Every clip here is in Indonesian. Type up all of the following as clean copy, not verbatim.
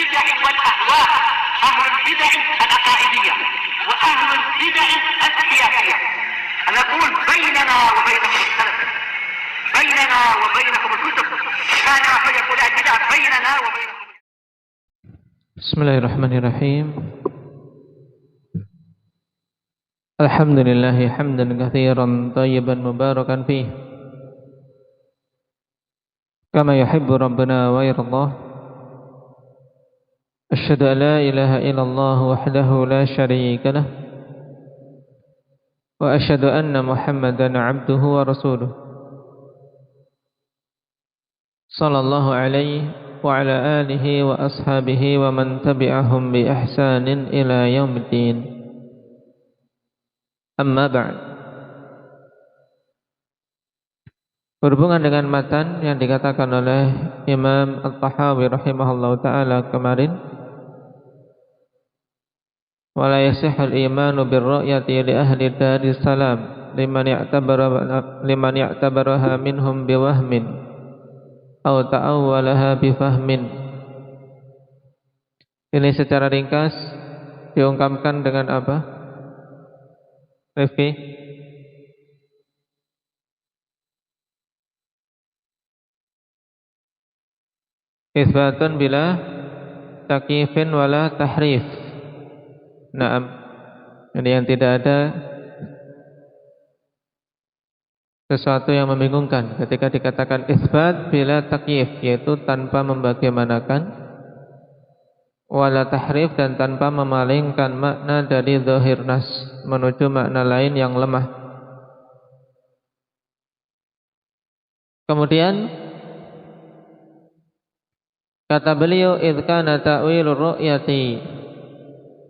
البدع والأهواء، أهل البدع العقائدية وأهل البدع السياسية. نقول بيننا وبينكم السلف، بيننا وبينكم الكتب، كان فيقول البدع بيننا وبينكم. بسم الله الرحمن الرحيم. الحمد لله حمدا كثيرا طيبا مباركا فيه كما يحب ربنا ويرضاه. أشهد أن لا إله إلا الله وحده لا شريك له، وأشهد أن محمدا عبده ورسوله صلى الله عليه وعلى آله وأصحابه ومن تبعهم بإحسان إلى يوم الدين. Amma ba'd. Berhubungan dengan matan yang dikatakan oleh Imam At-Tahawi rahimahullahu ta'ala kemarin, wala yasihul imanu birru'yati li ahli daris salam liman ya'tabaraha minhum biwahmin aw ta'awwalaha bifahmin. Ini secara ringkas diungkapkan dengan apa? Rifki, isbatun bila takyifin wala tahrif. Naam. Ini yang tidak ada sesuatu yang membingungkan ketika dikatakan isbat bila takyif, yaitu tanpa membagaimanakan, wala tahrif, dan tanpa memalingkan makna dari zahir nas menuju makna lain yang lemah. Kemudian kata beliau, idh kana ta'wilur ru'yati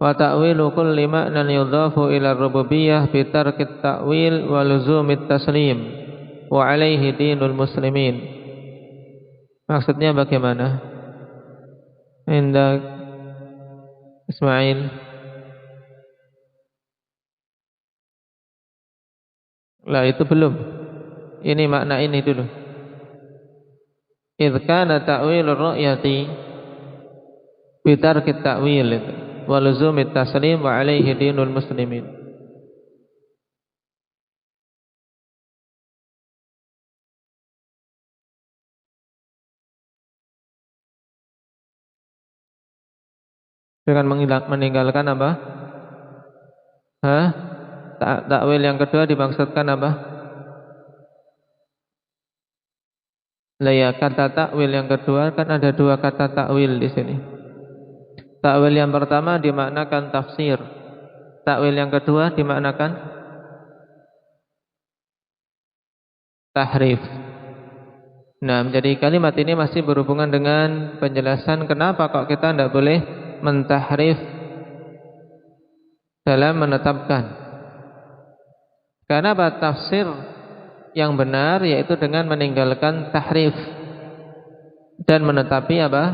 wa ta'wilu kulli ma'nan yudhafu ila rububiyyah bi tarkit ta'wil wa luzumit taslim wa alaihi dinul muslimin. Maksudnya bagaimana? Indah Ismail. Lah itu belum. Ini makna ini dulu. Idh kana ta'wilur ru'yati bi tarkit ta'wil wa luzumit taslim wa alaihi dinul muslimin. Dengan meninggalkan apa? Takwil yang kedua dimaksudkan apa? Lah ya, kata takwil yang kedua kan ada dua kata takwil di sini. Takwil yang pertama dimaknakan tafsir. Takwil yang kedua dimaknakan tahrif. Nah, jadi kalimat ini masih berhubungan dengan penjelasan kenapa kok kita tidak boleh mentahrif dalam menetapkan. Karena tafsir yang benar yaitu dengan meninggalkan tahrif dan menetapi apa?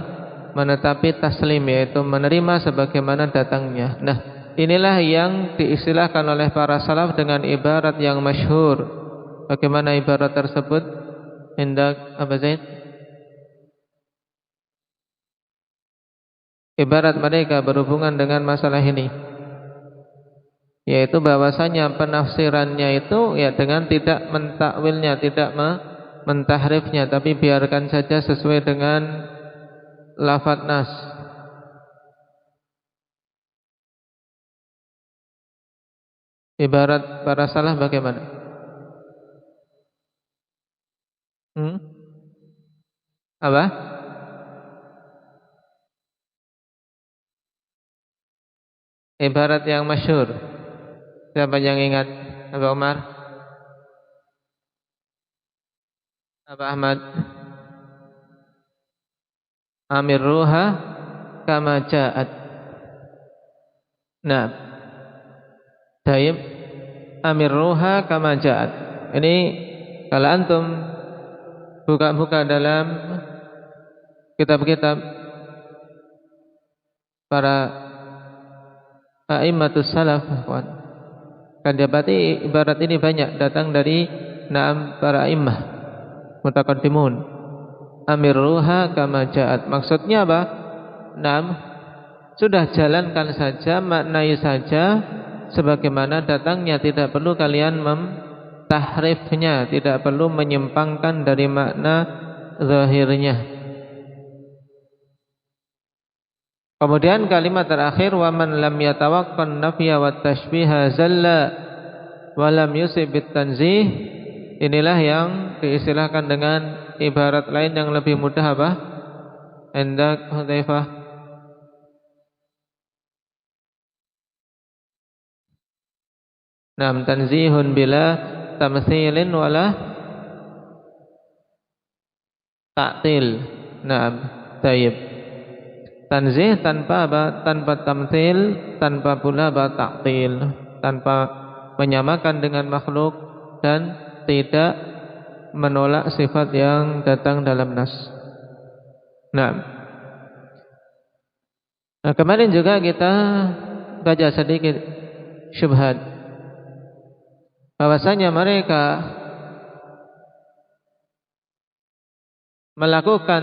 Menetapi taslim, yaitu menerima sebagaimana datangnya. Nah, inilah yang diistilahkan oleh para salaf dengan ibarat yang masyhur. Bagaimana ibarat tersebut? Hendak apa Zaid? Ibarat mereka berhubungan dengan masalah ini, yaitu bahwasanya penafsirannya itu ya dengan tidak mentakwilnya, tidak mentahrifnya, tapi biarkan saja sesuai dengan lafaz nas. Ibarat para salaf bagaimana? Apa? Ibarat yang masyhur. Siapa yang ingat? Abu Umar? Abu Ahmad? Amirruha kama ja'at. Nah, taib, amirruha kama ja'at. Ini kalau antum buka-buka dalam kitab-kitab para a'immatus salaf, kan dapati ibarat ini banyak datang dari na'am para a'immah mutaqaddimun. Amirruha kama ja'at. Maksudnya apa? sudah jalankan saja, maknai saja sebagaimana datangnya, tidak perlu kalian tahrifnya, tidak perlu menyimpangkan dari makna zahirnya. Kemudian kalimat terakhir, wa man lam yatawaqqan nafya wat tashbiha zalla wa lam yusib bit tanzih. Inilah yang diistilahkan dengan ibarat lain yang lebih mudah apa? Indak Hudzaifah. Nam tanzihun bila tamtsilin wala ta'til. Naam, tayyib. Tanzih tanpa apa? Tanpa tamtsil, tanpa pula apa? Ta'til, tanpa menyamakan dengan makhluk dan tidak menolak sifat yang datang dalam nas. Nah, kemarin juga kita baca sedikit syubhat bahwasanya mereka melakukan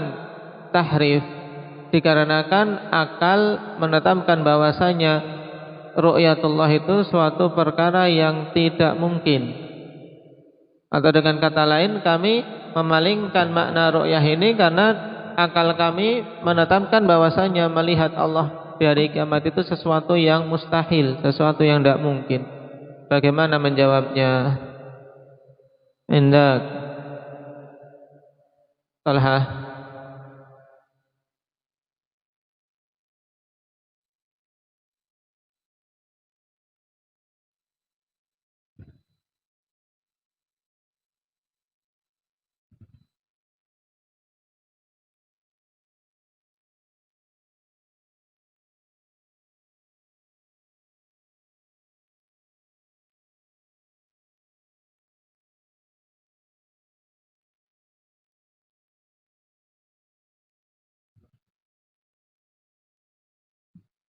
tahrif dikarenakan akal menetapkan bahwasanya ru'yatullah itu suatu perkara yang tidak mungkin. Atau dengan kata lain, kami memalingkan makna ru'yah ini karena akal kami menetapkan bahwasanya melihat Allah di hari kiamat itu sesuatu yang mustahil, sesuatu yang tidak mungkin. Bagaimana menjawabnya? Indak Talha.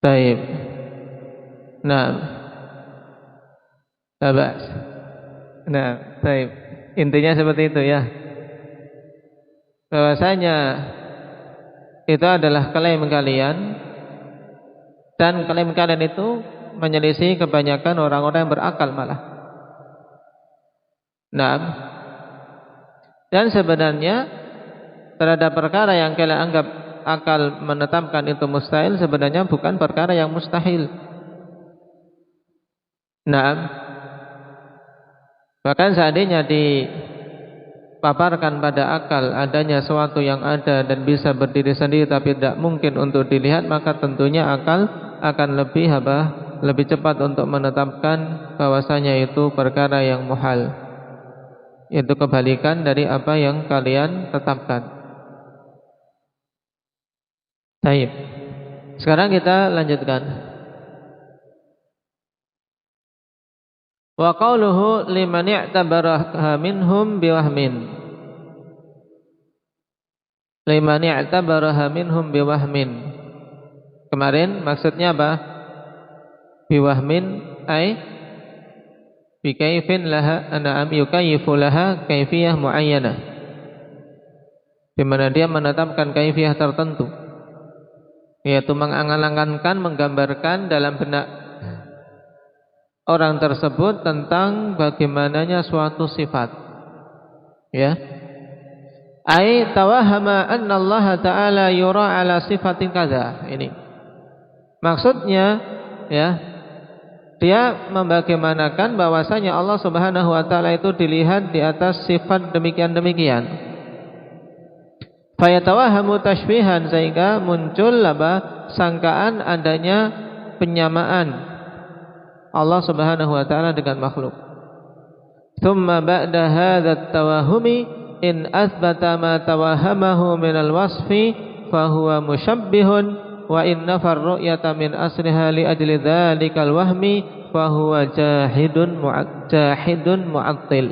Baik. Nah, tabas. Nah, baik. Intinya seperti itu ya. Bahwasanya itu adalah klaim kalian, dan klaim kalian itu menyelisih kebanyakan orang-orang yang berakal malah. Nah, dan sebenarnya terhadap perkara yang kalian anggap akal menetapkan itu mustahil, sebenarnya bukan perkara yang mustahil. Nah, bahkan seandainya dipaparkan pada akal adanya sesuatu yang ada dan bisa berdiri sendiri tapi tidak mungkin untuk dilihat, maka tentunya akal akan lebih cepat untuk menetapkan bahwasanya itu perkara yang muhal. Itu kebalikan dari apa yang kalian tetapkan. Baik. Sekarang kita lanjutkan. Wa qauluhu liman i'tabaraha minhum biwahmin. Liman i'tabaraha minhum biwahmin. Kemarin maksudnya apa? Biwahmin ay bikaifin laha an'am yukayyifu laha kaifiyah muayyanah. Di mana dia menetapkan kaifiyah tertentu, yaitu mengangan-angankan, menggambarkan dalam benak orang tersebut tentang bagaimananya suatu sifat. Ya. Ai tawahama anna Allah Ta'ala yura ala sifatin kadza. Ini maksudnya, ya, dia membagaimanakan bahwasanya Allah Subhanahu wa taala itu dilihat di atas sifat demikian-demikian. Fayatawahamu tashbihan, sehingga muncul sangkaan adanya penyamaan Allah Subhanahu wa taala dengan makhluk. Thumma ba'da hadzal tawahumi in athbata ma tawahamahu min al-wasfi fa huwa musyabbihun wa in nafar ru'yata min asliha li ajli dzalikal wahmi fa huwa jahidun mu'attil.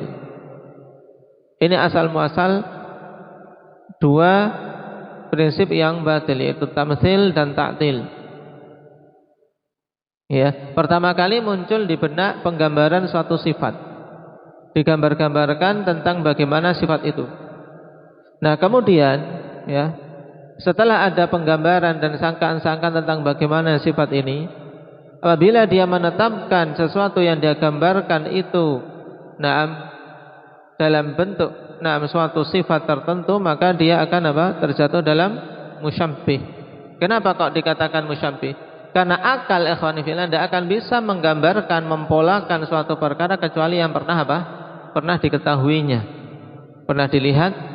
Ini asal muasal dua prinsip yang batil, yaitu tamtsil dan ta'til. Ya, pertama kali muncul di benak penggambaran suatu sifat, digambar-gambarkan tentang bagaimana sifat itu. Nah, kemudian, ya, setelah ada penggambaran dan sangkaan-sangkaan tentang bagaimana sifat ini, apabila dia menetapkan sesuatu yang dia gambarkan itu dalam bentuk suatu sifat tertentu, maka dia akan terjatuh dalam musyabbih. Kenapa kok dikatakan musyabbih? Karena akal ikhwani fillah tidak akan bisa menggambarkan, mempolakan suatu perkara kecuali yang pernah pernah diketahuinya, pernah dilihat.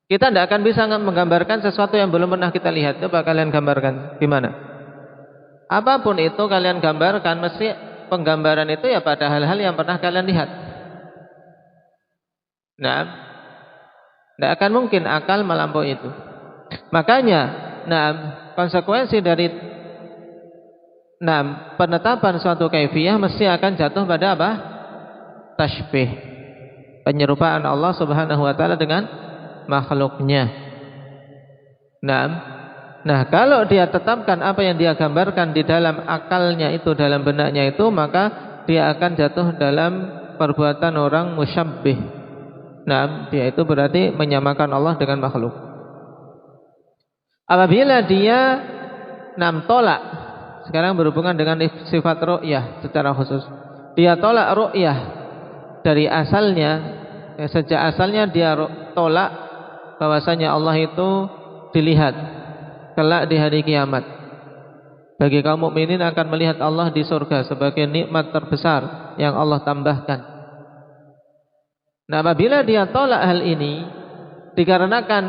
Kita tidak akan bisa menggambarkan sesuatu yang belum pernah kita lihat. Coba kalian gambarkan gimana? Apapun itu kalian gambarkan, mesti penggambaran itu ya pada hal-hal yang pernah kalian lihat. Tidak akan mungkin akal melampaui itu. Makanya, konsekuensi dari penetapan suatu kaifiyah mesti akan jatuh pada Tashbih, penyerupaan Allah Subhanahu wa taala dengan makhluknya. Nah, kalau dia tetapkan apa yang dia gambarkan di dalam akalnya itu, dalam benaknya itu, maka dia akan jatuh dalam perbuatan orang musyabbih. Dia itu berarti menyamakan Allah dengan makhluk. Apabila dia tolak, sekarang berhubungan dengan sifat ru'yah secara khusus. Dia tolak ru'yah dari asalnya, sejak asalnya dia tolak bahwasanya Allah itu dilihat kelak di hari kiamat. Bagi kaum mukminin akan melihat Allah di surga sebagai nikmat terbesar yang Allah tambahkan. Nah, apabila dia tolak hal ini dikarenakan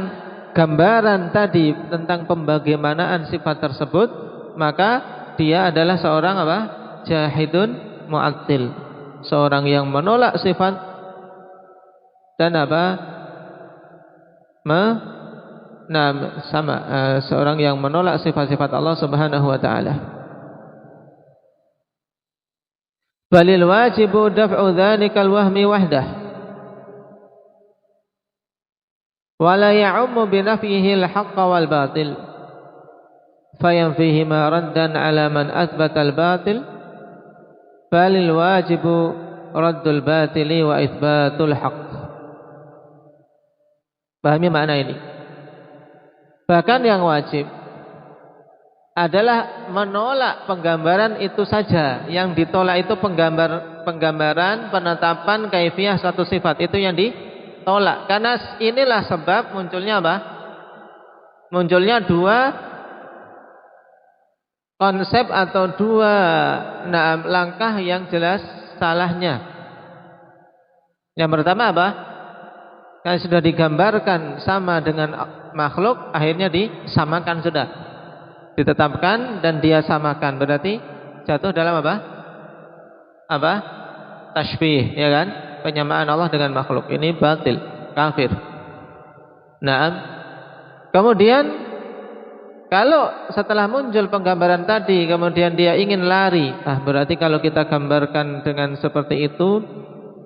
gambaran tadi tentang pembagaimanaan sifat tersebut, maka dia adalah seorang jahidun mu'attil, seorang yang menolak sifat dan seorang yang menolak sifat-sifat Allah Subhanahu wa taala. Balil wajibu daf'u dzalikal wahmi wahdah wala ya'ummu binafyihi al-haqqa wal batil fayanfihima raddan ala man athbata al-batil balil wajibu raddul batili wa itsbatul haqq. Pahami makna ini? Bahkan yang wajib adalah menolak penggambaran itu saja. Yang ditolak itu penggambaran penetapan kaifiyah satu sifat, itu yang ditolak. Karena inilah sebab munculnya munculnya dua konsep atau dua langkah yang jelas salahnya. Yang pertama Yang sudah digambarkan sama dengan makhluk, akhirnya disamakan sudah. Ditetapkan dan dia samakan, berarti jatuh dalam Tashbih, ya kan? Penyamaan Allah dengan makhluk. Ini batil, kafir. Kemudian kalau setelah muncul penggambaran tadi kemudian dia ingin lari, berarti kalau kita gambarkan dengan seperti itu,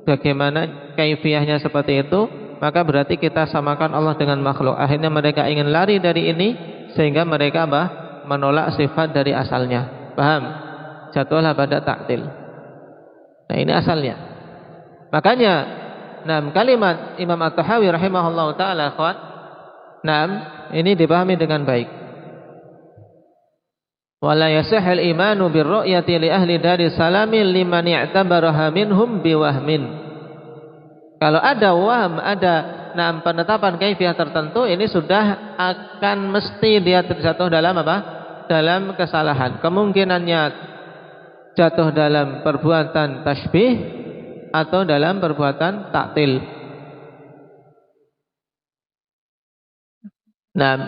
bagaimana kaifiyahnya seperti itu, maka berarti kita samakan Allah dengan makhluk. Akhirnya mereka ingin lari dari ini sehingga mereka menolak sifat dari asalnya. Paham? Jatuhlah pada ta'til. Nah, ini asalnya. Makanya kalimat Imam At-Tahawi rahimahullah taala, akhwat, ini dipahami dengan baik. Wala yasihul imanu birru'yati li ahli daris salami liman i'tabaraha minhum biwahmin. Kalau ada waham, ada penetapan kaifiyah tertentu, ini sudah akan mesti dia terjatuh dalam dalam kesalahan. Kemungkinannya jatuh dalam perbuatan tashbih atau dalam perbuatan ta'til. Dan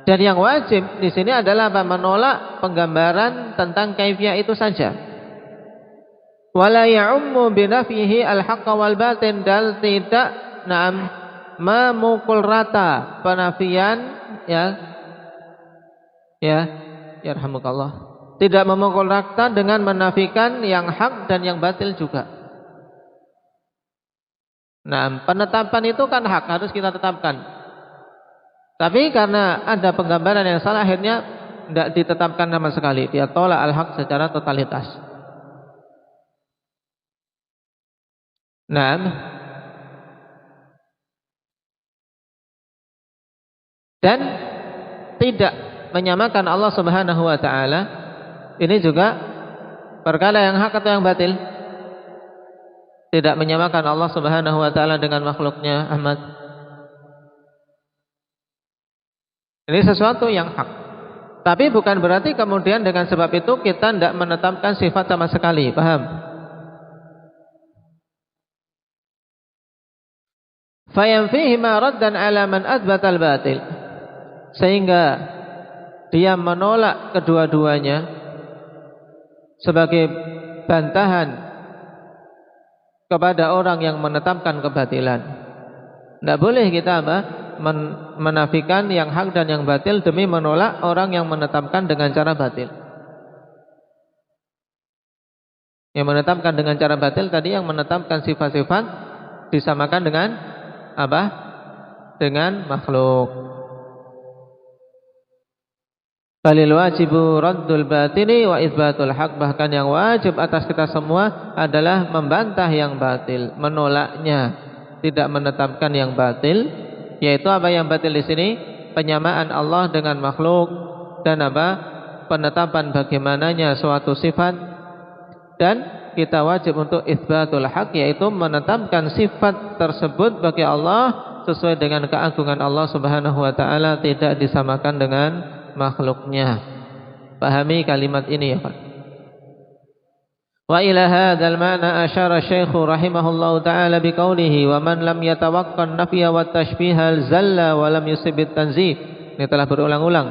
yang wajib di sini adalah menolak penggambaran tentang kaifiyah itu saja. Wala ya'ummu binafyihi al-haqqa wal batin, dan tidak memukul rata penafian yarhamukallah, tidak memukul rata dengan menafikan yang hak dan yang batil juga. Penetapan itu kan hak, harus kita tetapkan. Tapi karena ada penggambaran yang salah, akhirnya tidak ditetapkan sama sekali. Dia tolak al-haq secara totalitas. Dan tidak menyamakan Allah Subhanahu wa taala ini juga perkara yang hak atau yang batil? Tidak menyamakan Allah Subhanahu wa taala dengan makhluknya, Ahmad. Ini sesuatu yang hak. Tapi bukan berarti kemudian dengan sebab itu kita tidak menetapkan sifat sama sekali, paham? Fayanfihi ma raddan ala man athbatal batil. Sehingga dia menolak kedua-duanya sebagai bantahan kepada orang yang menetapkan kebatilan. Tidak boleh kita menafikan yang hak dan yang batil demi menolak orang yang menetapkan dengan cara batil. Yang menetapkan dengan cara batil tadi yang menetapkan sifat-sifat disamakan dengan apa? Dengan makhluk. Balil wajibu raddul batili wa itsbatul haq. Bahkan yang wajib atas kita semua adalah membantah yang batil, menolaknya, tidak menetapkan yang batil. Yaitu apa yang batil di sini? Penyamaan Allah dengan makhluk dan apa? Penetapan bagaimananya suatu sifat. Dan kita wajib untuk itsbatul haq, yaitu menetapkan sifat tersebut bagi Allah sesuai dengan keagungan Allah Subhanahu wa taala, tidak disamakan dengan makhluknya. Pahami kalimat ini ya Pak. Wa ila hadzal ma'na asyara Syekh rahimahullahu taala biqaulihi wa man lam yatawaqqan nafya wa tashbihal zalla wa lam yusibit tanzih. Ini telah berulang-ulang.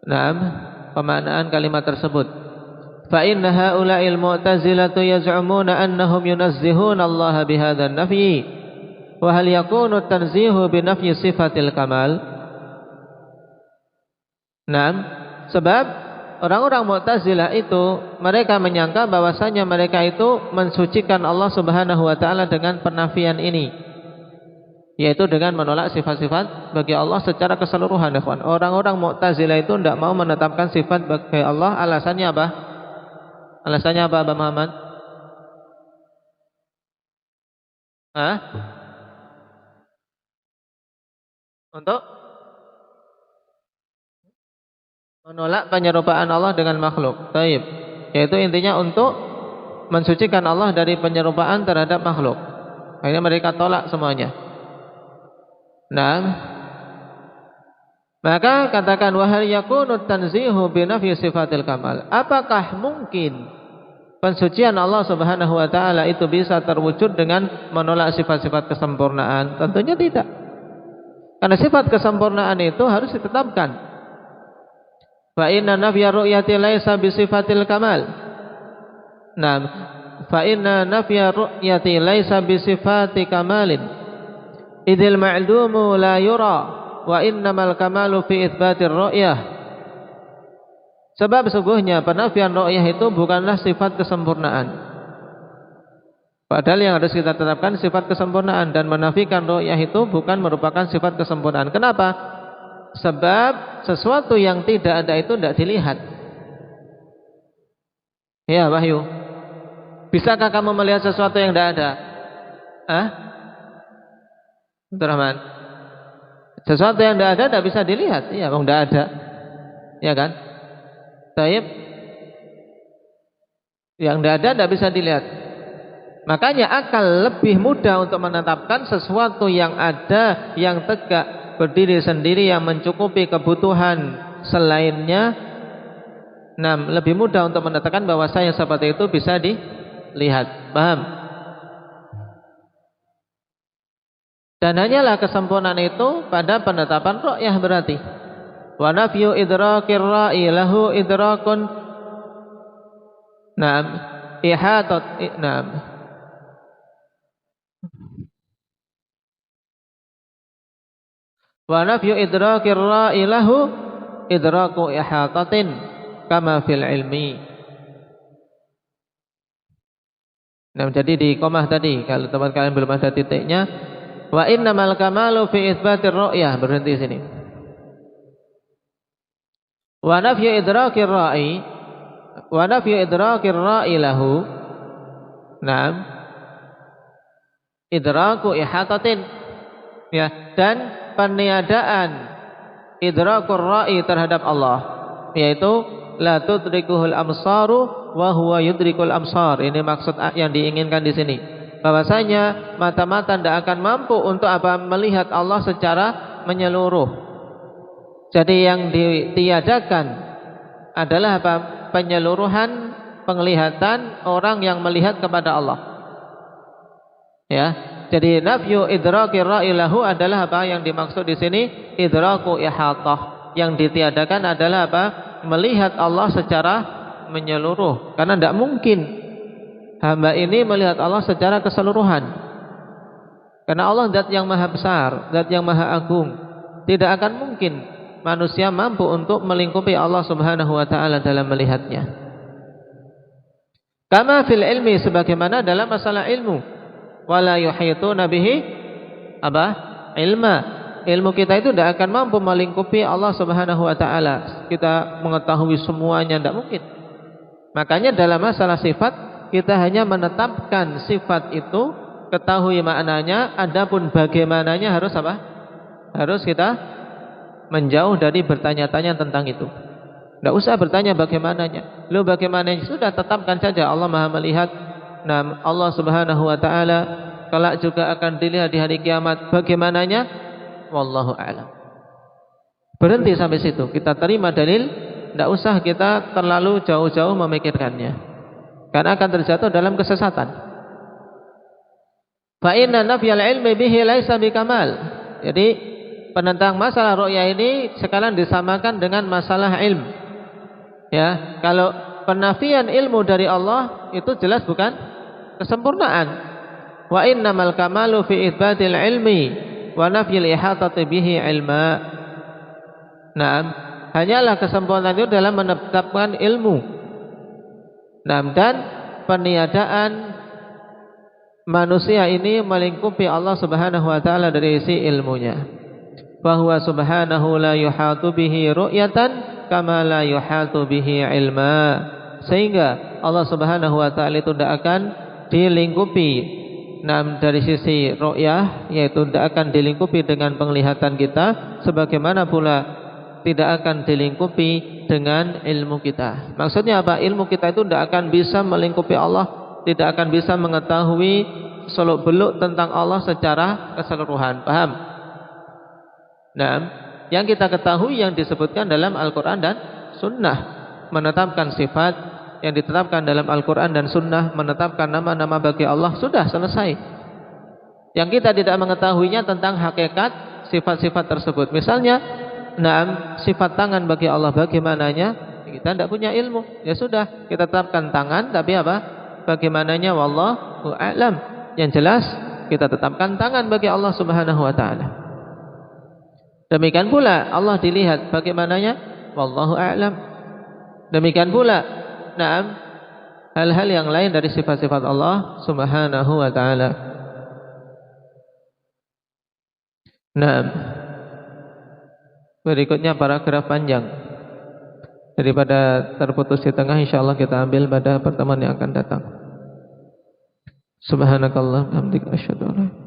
Naam, pemaknaan kalimat tersebut. Fa inna haula'il mu'tazilatu yaz'umuna annahum yunazzihuna Allah bihadzal nafyi. Wa hal yakunu tanzihu bi nafyi sifatil kamal? Nah, sebab orang-orang Mu'tazilah itu mereka menyangka bahwasanya mereka itu mensucikan Allah Subhanahu wa taala dengan penafian ini, yaitu dengan menolak sifat-sifat bagi Allah secara keseluruhan. Orang-orang Mu'tazilah itu tidak mau menetapkan sifat bagi Allah. Alasannya apa? Alasannya apa, Abah Muhammad? Hah? Untuk menolak penyerupaan Allah dengan makhluk. Taib. Yaitu intinya untuk mensucikan Allah dari penyerupaan terhadap makhluk. Akhirnya mereka tolak semuanya. Nah, maka katakan wahal yakunu tanzihu bi nafyi sifatil kamal. Apakah mungkin pensucian Allah Subhanahu wa taala itu bisa terwujud dengan menolak sifat-sifat kesempurnaan? Tentunya tidak. Karena sifat kesempurnaan itu harus ditetapkan. Fa inna nafya ru'yati laisa bi sifatil kamal. Nah, fa inna nafya ru'yati laisa bi sifati kamalin. Idil ma'lumu la yura wa innamal kamalu fi itsbatir ru'yah. Sebab sesungguhnya penafian ru'yah itu bukanlah sifat kesempurnaan. Padahal yang harus kita tetapkan sifat kesempurnaan, dan menafikan ru'yah itu bukan merupakan sifat kesempurnaan. Kenapa? Sebab sesuatu yang tidak ada itu tidak dilihat. Ya Wahyu, bisakah kamu melihat sesuatu yang tidak ada? Abdurrahman, sesuatu yang tidak ada tidak bisa dilihat. Iya, bang, tidak ada. Ya kan? Taib. Yang tidak ada tidak bisa dilihat. Makanya akal lebih mudah untuk menetapkan sesuatu yang ada, yang tegak, berdiri sendiri, yang mencukupi kebutuhan selainnya. Nah, lebih mudah untuk menetapkan bahwasanya seperti itu bisa dilihat. Paham? Dan hanyalah kesempurnaan itu pada penetapan ru'yah berarti. Wa nafyu idrakir ra'i lahu idrakun na'am ihatat na'am. Wa nafyu idrakir ra'i lahu idraku ihatatin kama fil ilmi. Nah, jadi di komah tadi, kalau teman kalian belum ada titiknya, wa innamal kamalu fi itsbatir ru'yah, berhenti sini. Wa nafyu idrakir ra'i lahu, na'am, idraku ihatatin, ya, dan peniadaan idrakur ra'i terhadap Allah, yaitu la tudrikuhul amsaru wa huwa yudrikul amsar. Ini maksud yang diinginkan di sini. Bahwasanya mata-mata tidak akan mampu untuk apa? Melihat Allah secara menyeluruh. Jadi yang ditiadakan adalah apa? Penyeluruhan penglihatan orang yang melihat kepada Allah. Ya. Jadi nafyu idrakir ra'i lahu adalah apa yang dimaksud di sini? Idraku ihatah. Yang ditiadakan adalah apa? Melihat Allah secara menyeluruh. Karena tidak mungkin hamba ini melihat Allah secara keseluruhan. Karena Allah zat yang maha besar, zat yang maha agung. Tidak akan mungkin manusia mampu untuk melingkupi Allah Subhanahu wa taala dalam melihatnya. Kama fil ilmi, sebagaimana dalam masalah ilmu. Wala yuhituna bihi apa? Ilma. Ilmu kita itu tidak akan mampu melingkupi Allah Subhanahu wa taala. Kita mengetahui semuanya tidak mungkin. Makanya dalam masalah sifat kita hanya menetapkan sifat itu, ketahui maknanya, adapun bagaimananya harus apa? Harus kita menjauh dari bertanya-tanya tentang itu. Tidak usah bertanya bagaimananya. Lu bagaimananya sudah tetapkan saja Allah Maha melihat. Nah, Allah Subhanahu wa taala kelak juga akan dilihat di hari kiamat. Bagaimananya? Wallahu a'lam. Berhenti sampai situ. Kita terima dalil, tidak usah kita terlalu jauh-jauh memikirkannya. Karena akan terjatuh dalam kesesatan. Fa inna nafyal ilmi bihi laisa bikamal. Jadi penentang masalah ru'ya ini sekarang disamakan dengan masalah ilmu. Ya, kalau penafian ilmu dari Allah itu jelas bukan kesempurnaan. Wa innamal kamalu fi itsbatil ilmi wa nafyil ihatati bihi ilma. Nah, hanyalah kesempurnaan itu dalam menetapkan ilmu. Nah, dan peniadaan manusia ini melingkupi Allah Subhanahu wa taala dari isi ilmunya. Bahwa subhanahu la yuhatu bihi ru'yatan kama la yuhatu bihi ilma. Sehingga Allah Subhanahu wa taala itu tidak akan dilingkupi dari sisi ru'yah, yaitu tidak akan dilingkupi dengan penglihatan kita, sebagaimana pula tidak akan dilingkupi dengan ilmu kita. Maksudnya apa? Ilmu kita itu tidak akan bisa melingkupi Allah, tidak akan bisa mengetahui seluk-beluk tentang Allah secara keseluruhan. Paham? Nah, yang kita ketahui yang disebutkan dalam Al-Quran dan Sunnah, menetapkan sifat yang ditetapkan dalam Al-Quran dan Sunnah, menetapkan nama-nama bagi Allah, sudah selesai. Yang kita tidak mengetahuinya tentang hakikat sifat-sifat tersebut. Misalnya, sifat tangan bagi Allah bagaimananya, kita tidak punya ilmu. Ya sudah, kita tetapkan tangan, tapi apa? Bagaimananya wallahu a'lam. Yang jelas kita tetapkan tangan bagi Allah Subhanahu wa taala. Demikian pula Allah dilihat bagaimananya, wallahu a'lam. Demikian pula, hal-hal yang lain dari sifat-sifat Allah Subhanahu wa taala. Berikutnya paragraf panjang. Daripada terputus di tengah, insyaallah kita ambil pada pertemuan yang akan datang. Subhanakallah, hamdika asyhadu an la